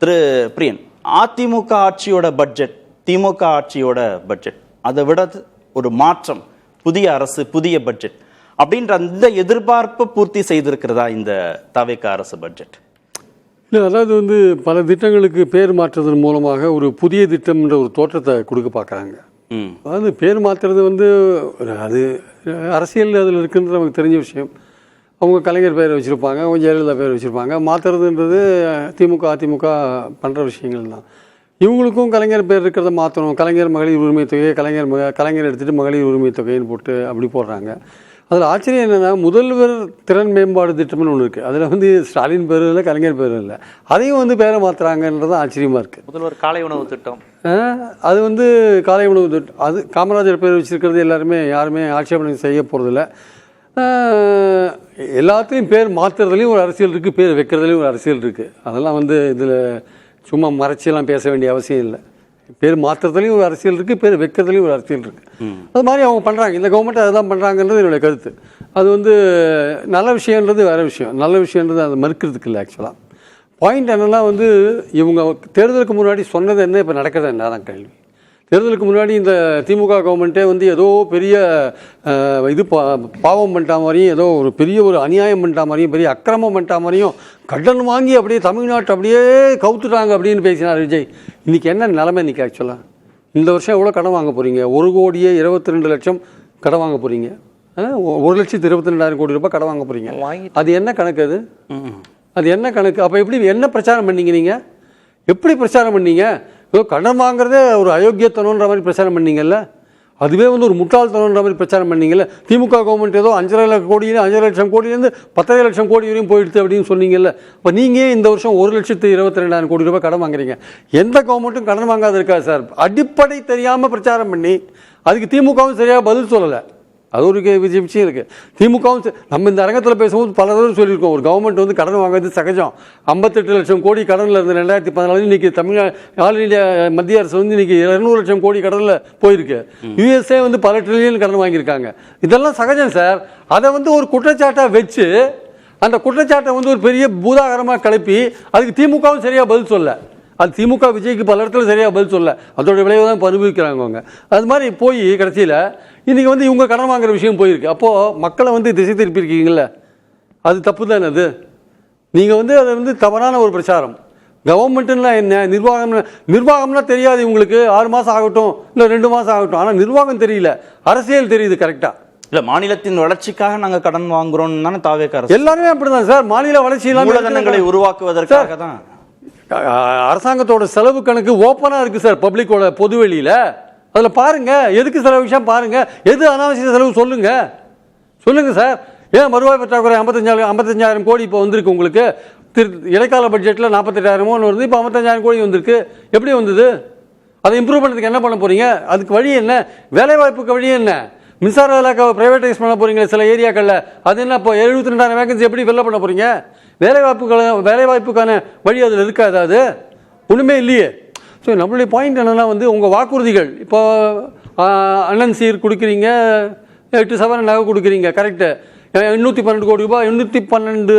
திரு பிரியன், AIADMK ஆட்சியோட budget, திமுக ஆட்சியோட budget, அதை விட ஒரு மாற்றம், புதிய அரசு, புதிய பட்ஜெட் அப்படின்ற அந்த எதிர்பார்ப்பை பூர்த்தி செய்திருக்கிறதா இந்த தவேக அரசு பட்ஜெட்? இல்லை, அதாவது பல திட்டங்களுக்கு பேர் மாற்றுவதன் மூலமாக ஒரு புதிய திட்டம்ன்ற ஒரு தோற்றத்தை கொடுக்க பார்க்குறாங்க. அதாவது பேர் மாற்றுறது அது அரசியல் அதில் இருக்குன்றது நமக்கு தெரிஞ்ச விஷயம். அவங்க கலைஞர் பேர் வச்சுருப்பாங்க, அவங்க ஜெயலலிதா பேர் வச்சுருப்பாங்க. மாற்றுறதுன்றது திமுக அதிமுக பண்ணுற விஷயங்கள் தான். இவங்களுக்கும் கலைஞர் பேர் இருக்கிறத மாற்றணும். கலைஞர் மகளிர் உரிமை தொகையை கலைஞர் எடுத்துகிட்டு மகளிர் உரிமை தொகைன்னு போட்டு அப்படி போடுறாங்க. அதில் ஆச்சரியம் என்னென்னா, முதல்வர் திறன் மேம்பாடு திட்டம்னு ஒன்று இருக்குது. அதில் ஸ்டாலின் பேர் இல்லை, கலைஞர் பேர் இல்லை. அதையும் பேரை மாற்றுறாங்கன்றது ஆச்சரியமாக இருக்குது. முதல்வர் காலை உணவு திட்டம், அது காலை உணவு திட்டம், அது காமராஜர் பேர் வச்சுருக்கிறது யாருமே ஆட்சேபனை செய்ய போகிறதில்ல. எல்லாத்துலேயும் பேர் மாற்றுறதுலேயும் ஒரு அரசியல் இருக்குது, பேர் வைக்கிறதுலையும் ஒரு அரசியல் இருக்குது. அதெல்லாம் இதில் சும்மா மறைச்சியெல்லாம் பேச வேண்டிய அவசியம் இல்லை. பேர் மாற்றுறதுலையும் ஒரு அரசியல் இருக்குது, பேர் வைக்கிறதுலையும் ஒரு அரசியல் இருக்குது. அது மாதிரி அவங்க பண்ணுறாங்க. இந்த கவர்மெண்ட் அதுதான் பண்ணுறாங்கன்றது என்னுடைய கருத்து. அது நல்ல விஷயன்றது வேறு விஷயம். நல்ல விஷயன்றது அதை மறுக்கிறதுக்கு இல்லை. ஆக்சுவலாக பாயிண்ட் என்னென்னா, இவங்க தேர்தலுக்கு முன்னாடி சொன்னது என்ன, இப்போ நடக்கிறது என்ன தான் கேள்வி. தேர்தலுக்கு முன்னாடி இந்த திமுக கவர்மெண்ட்டே ஏதோ பெரிய பாவம் பண்ணிட்டா மாதிரியும், ஏதோ ஒரு பெரிய ஒரு அநியாயம் பண்ணிட்டா மாதிரியும், பெரிய அக்கிரமம் பண்ணிட்டா மாதிரியும், கடன் வாங்கி அப்படியே தமிழ்நாட்டை அப்படியே கவுத்துட்டாங்க அப்படின்னு பேசினார் விஜய். இன்றைக்கி என்ன நிலைமை? இன்றைக்கி ஆக்சுவலாக இந்த வருஷம் எவ்வளோ கடன் வாங்க போகிறீங்க? 1,22,00,000 கடன் வாங்க போகிறீங்க. 1,22,000 கோடி ரூபாய் கடன் வாங்க போகிறீங்க. அது என்ன கணக்கு? அது என்ன கணக்கு? அப்போ எப்படி என்ன பிரச்சாரம் பண்ணீங்க? நீங்கள் எப்படி பிரச்சாரம் பண்ணீங்க? ஏதோ கடன் வாங்குறதே ஒரு அயோக்கியத்தனன்ற மாதிரி பிரச்சாரம் பண்ணீங்கல்ல. அதுவே ஒரு முட்டாள்தனன்ற மாதிரி பிரச்சாரம் பண்ணீங்கல்ல. திமுக கவர்மெண்ட் ஏதோ 5,00,000 கோடியிலேருந்து 10,00,000 கோடி வரையும் போயிடுது அப்படின்னு சொன்னீங்கல்ல. இப்போ நீங்கள் இந்த வருஷம் 1,22,000 கோடி ரூபாய் கடன் வாங்குறீங்க. எந்த கவர்மெண்ட்டும் கடன் வாங்காத இருக்காது சார். அடிப்படை தெரியாமல் பிரச்சாரம் பண்ணி அதுக்கு திமுகவும் சரியாக பதில் சொல்லலை. அது ஒரு விஷயம் இருக்குது. திமுகவும் நம்ம இந்த அரங்கத்தில் பேசும்போது பல தடவை சொல்லியிருக்கோம், ஒரு கவர்மெண்ட் கடன் வாங்குறது சகஜம். 58,00,000 கோடி கடனில் இருந்து 2014 இன்றைக்கி ஆல் இந்தியா மத்திய அரசு இன்றைக்கி 200,00,000 கோடி கடனில் போயிருக்கு. யூஎஸ்ஏ பல ட்ரில்லியன் கடன் வாங்கியிருக்காங்க. இதெல்லாம் சகஜம் சார். அதை ஒரு குற்றச்சாட்டாக வச்சு அந்த குற்றச்சாட்டை ஒரு பெரிய பூதாகரமாக கிளப்பி அதுக்கு திமுகவும் சரியாக பதில் சொல்ல. அது திமுக விஜய்க்கு பல இடத்துல சரியாக பதில் சொல்ல. அதோட விளைவு தான் இப்போ அனுபவிக்கிறாங்க அவங்க. அது மாதிரி போய் கடைசியில் இன்றைக்கி இவங்க கடன் வாங்குற விஷயம் போயிருக்கு. அப்போது மக்களை திசை திருப்பியிருக்கீங்கள, அது தப்பு தானே. அது நீங்கள் அது தவறான ஒரு பிரச்சாரம். கவர்மெண்ட்டுன்னா என்ன, நிர்வாகம்னா தெரியாது இவங்களுக்கு. 6 மாதம் ஆகட்டும், இல்லை 2 மாதம் ஆகட்டும். ஆனால் நிர்வாகம் தெரியல, அரசியல் தெரியுது கரெக்டாக. இல்லை, மாநிலத்தின் வளர்ச்சிக்காக நாங்கள் கடன் வாங்குறோம் தானே தாவேக அரசு. எல்லாருமே அப்படி தான் சார். மாநில வளர்ச்சியெல்லாம் மூலதனங்களை உருவாக்குவதற்காக தான். அரசாங்கத்தோட செலவு கணக்கு ஓப்பனாக இருக்குது சார், பப்ளிக்கோட பொதுவெளியில். அதில் பாருங்கள், எதுக்கு செலவு விஷயம் பாருங்கள், எது அனாவசிய செலவு சொல்லுங்கள் சார். ஏன் வருவாய் பற்றாக்குறை 55,000 கோடி இப்போ வந்திருக்கு உங்களுக்கு. இடைக்கால பட்ஜெட்டில் 48,000 வருது, இப்போ 55,000 கோடி வந்திருக்கு. எப்படி வந்தது? அதை இம்ப்ரூவ் பண்ணுறதுக்கு என்ன பண்ண போகிறீங்க? அதுக்கு வழி என்ன? வேலைவாய்ப்புக்கு வழி என்ன? மின்சார இலாக்காவை ப்ரைவேட்டைஸ் பண்ண போகிறீங்க சில ஏரியாக்களில். அது என்ன இப்போ 72,000 வேகன்சி எப்படி ஃபில் பண்ண போகிறீங்க? வேலைவாய்ப்புக்கான வழி அதில் இருக்கா? ஏதாவது ஒன்றுமே இல்லையே. ஸோ நம்மளுடைய பாயிண்ட் என்னென்னா, உங்கள் வாக்குறுதிகள் இப்போ அண்ணன் சீர் கொடுக்குறீங்க, 8 சவரன் நகை கொடுக்குறீங்க, கரெக்டு. 812 கோடி ரூபாய் 812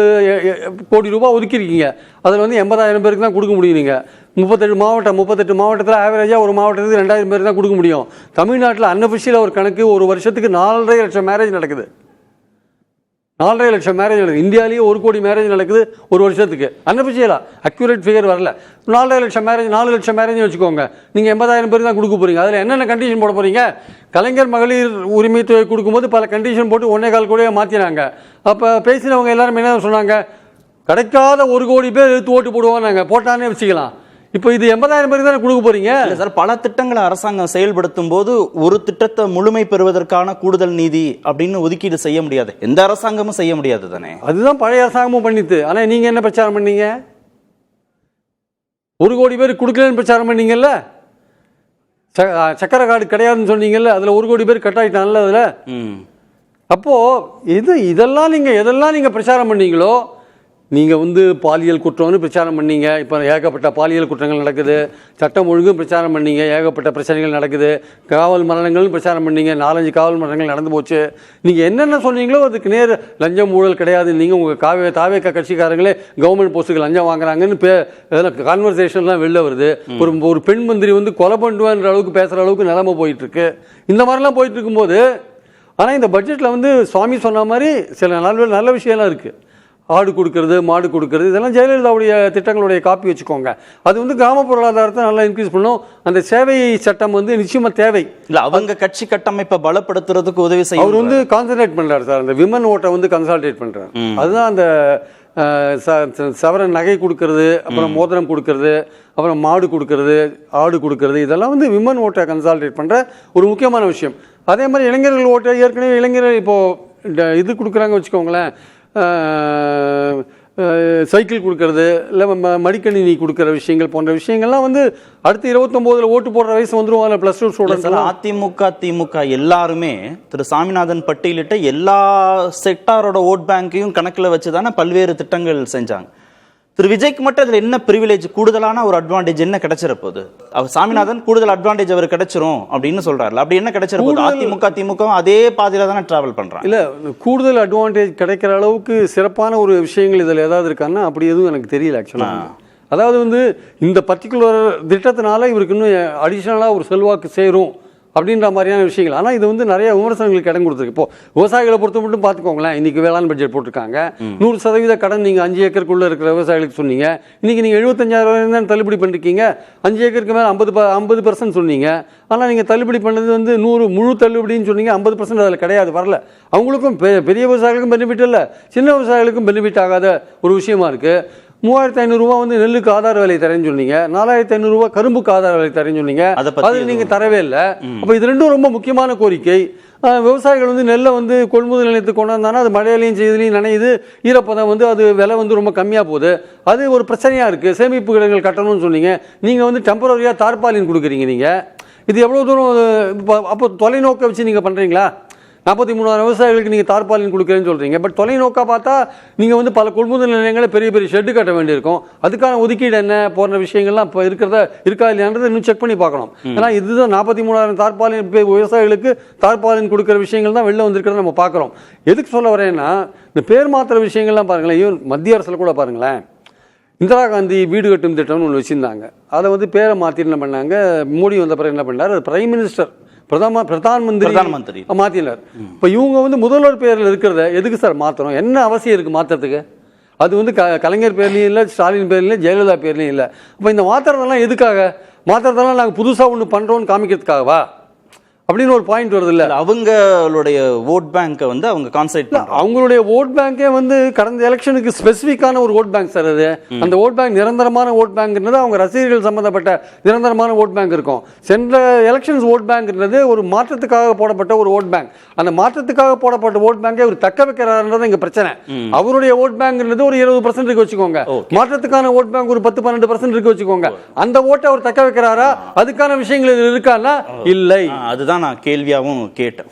கோடி ரூபாய் ஒதுக்கியிருக்கீங்க. அதில் 80,000 பேருக்கு தான் கொடுக்க முடியும். நீங்கள் 38 மாவட்டத்தில் ஆவரேஜாக ஒரு மாவட்டத்துக்கு 2,000 பேருக்கு தான் கொடுக்க முடியும். தமிழ்நாட்டில் அன்அஃபிஷியலாக ஒரு கணக்கு, ஒரு வருஷத்துக்கு 4.5 லட்சம் மேரேஜ் நடக்குது. 4.5 லட்சம் மேரேஜ் நடக்குது. இந்தியாவிலேயே 1 கோடி மேரேஜ் நடக்குது ஒரு வருஷத்துக்கு. அன்அஃபிஷியலாக அக்யூரேட் ஃபிகர் வரல. 4.5 லட்சம் மேரேஜ், 4 லட்சம் மேரேஜ்னு வச்சுக்கோங்க. நீங்கள் 80,000 பேருக்கு தான் கொடுக்க போகிறீங்க. அதில் என்னென்ன கண்டிஷன் போட போகிறீங்க? கலைஞர் மகளிர் உரிமை தொகை கொடுக்கும்போது பல கண்டிஷன் போட்டு 1.25 கோடியாக மாற்றினாங்க. அப்போ பேசினவங்க எல்லாரும் என்ன சொன்னாங்க? கிடைக்காத 1 கோடி பேர் எடுத்து ஓட்டு போடுவோம், நாங்கள் போட்டானே வச்சுக்கலாம். இப்போ இது 80,000 பேருக்கு தானே கொடுக்க போறீங்க. இல்லை சார், பல திட்டங்களை அரசாங்கம் செயல்படுத்தும் போது ஒரு திட்டத்தை முழுமை பெறுவதற்கான கூடுதல் நிதி அப்படின்னு ஒதுக்கீடு செய்ய முடியாது. எந்த அரசாங்கமும் செய்ய முடியாது தானே. அதுதான் பழைய அரசாங்கமும் பண்ணிட்டு. ஆனால் நீங்கள் என்ன பிரச்சாரம் பண்ணீங்க? 1 கோடி பேர் கொடுக்கலன்னு பிரச்சாரம் பண்ணீங்கல்ல. சக்கரை கார்டு கிடையாதுன்னு சொன்னீங்கல்ல. அதில் 1 கோடி பேர் கட் ஆகிட்டான்ல அதில். அப்போது இதெல்லாம் நீங்கள் எதெல்லாம் நீங்கள் பிரச்சாரம் பண்ணீங்களோ, நீங்கள் வந்து பாலியல் குற்றம்னு பிரச்சாரம் பண்ணீங்க, இப்போ ஏகப்பட்ட பாலியல் குற்றங்கள் நடக்குது. சட்டம் ஒழுங்கும் பிரச்சாரம் பண்ணீங்க, ஏகப்பட்ட பிரச்சனைகள் நடக்குது. காவல் மரணங்கள்னு பிரச்சாரம் பண்ணீங்க, 4-5 காவல் மரணங்கள் நடந்து போச்சு. நீங்கள் என்னென்ன சொன்னீங்களோ அதுக்கு நேர் லஞ்சம் ஊழல் கிடையாது. நீங்கள் உங்கள் தாவேக கட்சிக்காரங்களே கவர்மெண்ட் போஸ்ட்டுக்கு லஞ்சம் வாங்குறாங்கன்னு கான்வர்சேஷன்லாம் வெளில வருது. ஒரு பெண் மந்திரி வந்து கொலை பண்ணுவேன்ற அளவுக்கு பேசுகிற அளவுக்கு நிலைமை போயிட்டு இருக்கு. இந்த மாதிரிலாம் போயிட்டு இருக்கும்போது, ஆனால் இந்த பட்ஜெட்டில் வந்து சுவாமி சொன்ன மாதிரி சில நல்ல விஷயம்லாம் இருக்குது. ஆடு கொடுக்கறது, மாடு கொடுக்கறது, இதெல்லாம் ஜெயலலிதாவுடைய திட்டங்களுடைய காப்பி வச்சுக்கோங்க. அது வந்து கிராம பொருளாதாரத்தை நல்லா இன்க்ரீஸ் பண்ணும். அந்த சேவை சட்டம் வந்து நிச்சயமா தேவை. இல்ல அவங்க கட்சி கட்டமைப்பை பலப்படுத்துறதுக்கு உதவி செய்ய அவர் வந்து கான்சன்ட்ரேட் பண்றாரு சார். அந்த விமன் ஓட்டை வந்து கன்சால்டேட் பண்றாரு. அதுதான் அந்த சவரன் நகை கொடுக்கறது, அப்புறம் மோதிரம் கொடுக்கறது, அப்புறம் மாடு கொடுக்கறது, ஆடு கொடுக்கறது, இதெல்லாம் வந்து விமன் ஓட்டை கன்சால்டேட் பண்ற ஒரு முக்கியமான விஷயம். அதே மாதிரி இளைஞர்கள் ஓட்டை ஏற்கனவே இளைஞர்கள் இப்போ இது கொடுக்குறாங்க வச்சுக்கோங்களேன், சைக்கிள் கொடுக்கறது, இல்லை மடிக்கணினி கொடுக்குற விஷயங்கள் போன்ற விஷயங்கள்லாம் வந்து அடுத்து 29 ஓட்டு போடுற வயசு வந்துருவாங்க. +2 ஸ்டூடெண்ட்ஸ். அதிமுக திமுக எல்லாருமே திரு சாமிநாதன் பட்டியலிட்ட எல்லா செக்டாரோட ஓட் பேங்கையும் கணக்கில் வச்சு தானே பல்வேறு திட்டங்கள் செஞ்சாங்க. திரு விஜய்க்கு மட்டும் அதுல என்ன பிரிவிலேஜ், கூடுதலான ஒரு அட்வான்டேஜ் என்ன கிடைச்சிட போகுது? அவர் சாமிநாதன் கூடுதல் அட்வான்டேஜ் அவர் கிடைச்சிரும் அப்படின்னு சொல்றாரு. அப்படி என்ன கிடைச்சிட போகுது? அதிமுக திமுக அதே பாதையில தானே டிராவல் பண்றாங்க. இல்ல கூடுதல் அட்வான்டேஜ் கிடைக்கிற அளவுக்கு சிறப்பான ஒரு விஷயங்கள் இதுல ஏதாவது இருக்கான்னா அப்படி எதுவும் எனக்கு தெரியல ஆக்சுவலா. அதாவது வந்து இந்த பர்டிகுலர் திட்டத்தினால இவருக்கு இன்னும் அடிஷனலா ஒரு செல்வாக்கு சேரும் அப்படின்ற மாதிரியான விஷயங்கள். ஆனால் இது வந்து நிறைய விமர்சனங்களுக்கு இடம் கொடுத்துருக்கு. இப்போ விவசாயிகளை பொறுத்த மட்டும் பார்த்துக்கோங்களேன். இன்னைக்கு வேளாண் பட்ஜெட் போட்டிருக்காங்க. 100% கடன் நீங்கள் 5 ஏக்கருக்குள்ள இருக்கிற விவசாயிகளுக்கு சொன்னீங்க. இன்னைக்கு நீங்கள் 75,000 தான் தள்ளுபடி பண்ணிருக்கீங்க. 5 ஏக்கருக்கு மேலே 50% சொன்னீங்க. ஆனால் நீங்கள் தள்ளுபடி பண்ணது வந்து 100 முழு தள்ளுபடின்னு சொன்னீங்க. 50% அதில் கிடையாது, வரல. அவங்களுக்கும் பெரிய விவசாயிகளுக்கும் பெனிஃபிட் இல்லை, சின்ன விவசாயிகளுக்கும் பெனிஃபிட் ஆகாத ஒரு விஷயமா இருக்கு. 3,500 ரூபா வந்து நெல்லுக்கு ஆதார விலை தரேன்னு சொன்னீங்க. 4,500 ரூபா கரும்புக்கு ஆதார விலை தரேன்னு சொன்னீங்க. அது நீங்க தரவே இல்லை. அப்ப இது ரெண்டும் ரொம்ப முக்கியமான கோரிக்கை. விவசாயிகள் வந்து நெல்லை வந்து கொள்முதல் நிலையத்துக்கு கொண்டு வந்தாங்கன்னா அது மழையிலையும் செய்திலையும் நனையுது, ஈரப்பதம் வந்து அது விலை வந்து ரொம்ப கம்மியாக போகுது. அது ஒரு பிரச்சனையா இருக்கு. சேமிப்பு கிடங்கள் கட்டணும்னு சொன்னீங்க. நீங்க வந்து டெம்பரரியா தார்பாலின் கொடுக்குறீங்க. நீங்க இது எவ்வளவு தூரம் அப்போ தொலைநோக்க வச்சு நீங்க பண்றீங்களா? 43,000 விவசாயிகளுக்கு நீங்கள் தார்பாலின் கொடுக்குறேன்னு சொல்கிறீங்க. பட் தொலைநோக்காக பார்த்தா நீங்கள் வந்து பல கொள்முதல் நிலையங்களை பெரிய பெரிய ஷெட்டு கட்ட வேண்டியிருக்கும். அதுக்கான ஒதுக்கீடு என்ன போன்ற விஷயங்கள்லாம் இப்போ இருக்கா இல்லையான்றதை இன்னும் செக் பண்ணி பார்க்கணும். ஏன்னா இதுதான் 43,000 தார்பாலின் விவசாயிகளுக்கு தார்பாலின் கொடுக்குற விஷயங்கள் தான் வெளில வந்திருக்கிறத நம்ம பார்க்குறோம். எதுக்கு சொல்ல வரேன்னா, இந்த பேர் மாத்திர விஷயங்கள்லாம் பாருங்களேன். ஈவன் மத்திய அரசில் கூட பாருங்களேன், இந்திரா காந்தி வீடு கட்டும் திட்டம்னு ஒன்று வச்சுருந்தாங்க. அதை வந்து பேரை மாற்றி என்ன பண்ணாங்க, மோடி வந்த பிறகு என்ன பண்ணார், அது பிரைம் மினிஸ்டர் பிரதான் மந்திரி மாத்தினார். இப்ப இவங்க வந்து முதல்வர் பேர்ல இருக்கிறத எதுக்கு சார் மாத்தணும்? என்ன அவசியம் இருக்கு மாத்துறதுக்கு? அது வந்து கலைஞர் பேர்லயும் இல்ல, ஸ்டாலின் பேர்லயும், ஜெயலலிதா பேர்லயும் இல்ல. அப்ப இந்த மாத்துறதெல்லாம் எதுக்காக? மாத்துறதெல்லாம் நாங்க புதுசா ஒண்ணு பண்றோம்னு காமிக்கிறதுக்காகவா அப்படின்னு ஒரு பாயிண்ட் வருது இல்ல? அவங்களுடைய ஓட் பேங்கை வந்து அவங்க கான்சென்ட்ரேட் பண்றாங்க. அவங்களுடைய ஓட் பேங்கே வந்து கடந்த எலெக்ஷனுக்கு ஸ்பெசிஃபிக்கான ஒரு ஓட் பேங்க் சார். அது அந்த ஓட் பேங்க் நிரந்தரமான ஓட் பேங்க்ன்றது அவங்க ரசிகர்கள் சம்பந்தப்பட்ட நிரந்தரமான ஓட் பேங்க் இருக்கும். சென்ற எலெக்ஷன்ஸ் ஓட் பேங்க்ன்றது ஒரு மாற்றத்துக்காக போடப்பட்ட ஒரு ஓட் பேங்க். அந்த மாற்றத்துக்காக போடப்பட்ட ஓட் பேங்கை அவர் தக்க வைக்கிறாருன்றது இங்க பிரச்சனை. அவருடைய ஓட் பேங்க்ன்றது ஒரு 20% இருக்கு வச்சுக்கோங்க. மாற்றத்துக்கான ஓட் பேங்க் ஒரு 10-12% இருக்கு வச்சுக்கோங்க. அந்த ஓட்டை அவர் தக்க வைக்கிறாரா? அதுக்கான விஷயங்கள் இருக்கான்னா இல்லை. அதுதான் நான் கேள்வியாகவும் கேட்டேன்.